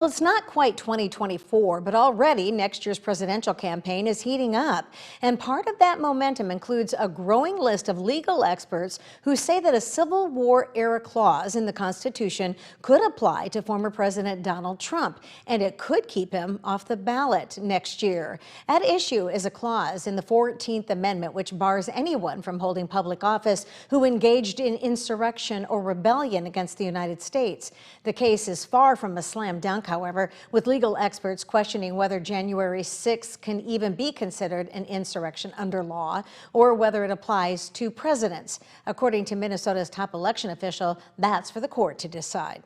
Well, it's not quite 2024, but already next year's presidential campaign is heating up. And part of that momentum includes a growing list of legal experts who say that a Civil War era clause in the Constitution could apply to former President Donald Trump, and it could keep him off the ballot next year. At issue is a clause in the 14th Amendment which bars anyone from holding public office who engaged in insurrection or rebellion against the United States. The case is far from a slam dunk, however, with legal experts questioning whether January 6th can even be considered an insurrection under law or whether it applies to presidents. According to Minnesota's top election official, that's for the court to decide.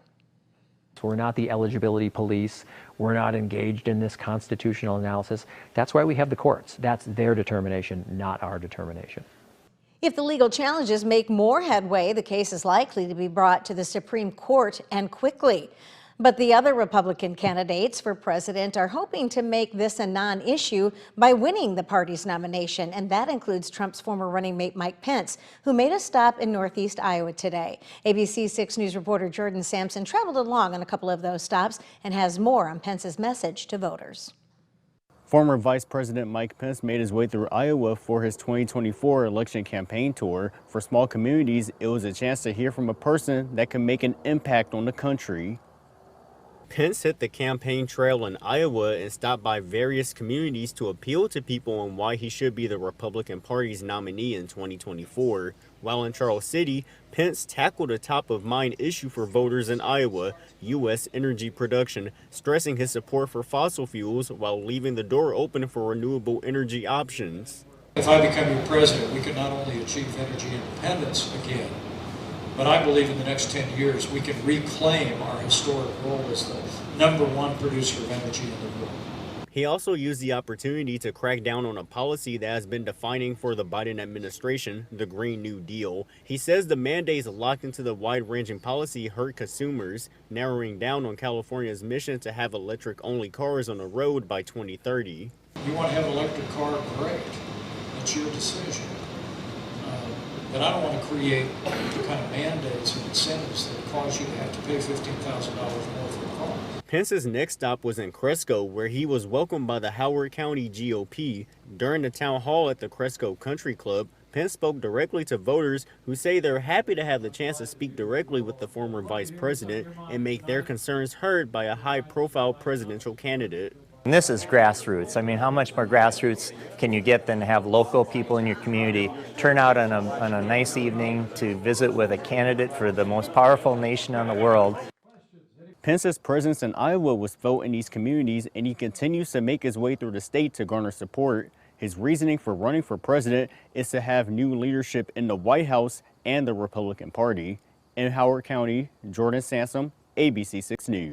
We're not the eligibility police. We're not engaged in this constitutional analysis. That's why we have the courts. That's their determination, not our determination. If the legal challenges make more headway, the case is likely to be brought to the Supreme Court, and quickly. But the other Republican candidates for president are hoping to make this a non-issue by winning the party's nomination, and that includes Trump's former running mate Mike Pence, who made a stop in Northeast Iowa today. ABC 6 News reporter Jordan Sampson traveled along on a couple of those stops and has more on Pence's message to voters. Former Vice President Mike Pence made his way through Iowa for his 2024 election campaign tour. For small communities, it was a chance to hear from a person that can make an impact on the country. Pence hit the campaign trail in Iowa and stopped by various communities to appeal to people on why he should be the Republican Party's nominee in 2024. While in Charles City, Pence tackled a top-of-mind issue for voters in Iowa, U.S. energy production, stressing his support for fossil fuels while leaving the door open for renewable energy options. If I become your president, we can not only achieve energy independence again, but I believe in the next 10 years we can reclaim our historic role as the #1 producer of energy in the world. He also used the opportunity to crack down on a policy that has been defining for the Biden administration, the Green New Deal. He says the mandates locked into the wide-ranging policy hurt consumers, narrowing down on California's mission to have electric-only cars on the road by 2030. You want to have an electric car? Great. That's your decision. But I don't want to create the kind of mandates and incentives that cause you to have to pay $15,000 more for a car. Pence's next stop was in Cresco, where he was welcomed by the Howard County GOP. During the town hall at the Cresco Country Club, Pence spoke directly to voters who say they're happy to have the chance to speak directly with the former vice president and make their concerns heard by a high-profile presidential candidate. And this is grassroots. I mean, how much more grassroots can you get than to have local people in your community turn out on a nice evening to visit with a candidate for the most powerful nation in the world? Pence's presence in Iowa was felt in these communities, and he continues to make his way through the state to garner support. His reasoning for running for president is to have new leadership in the White House and the Republican Party. In Howard County, Jordan Sampson, ABC 6 News.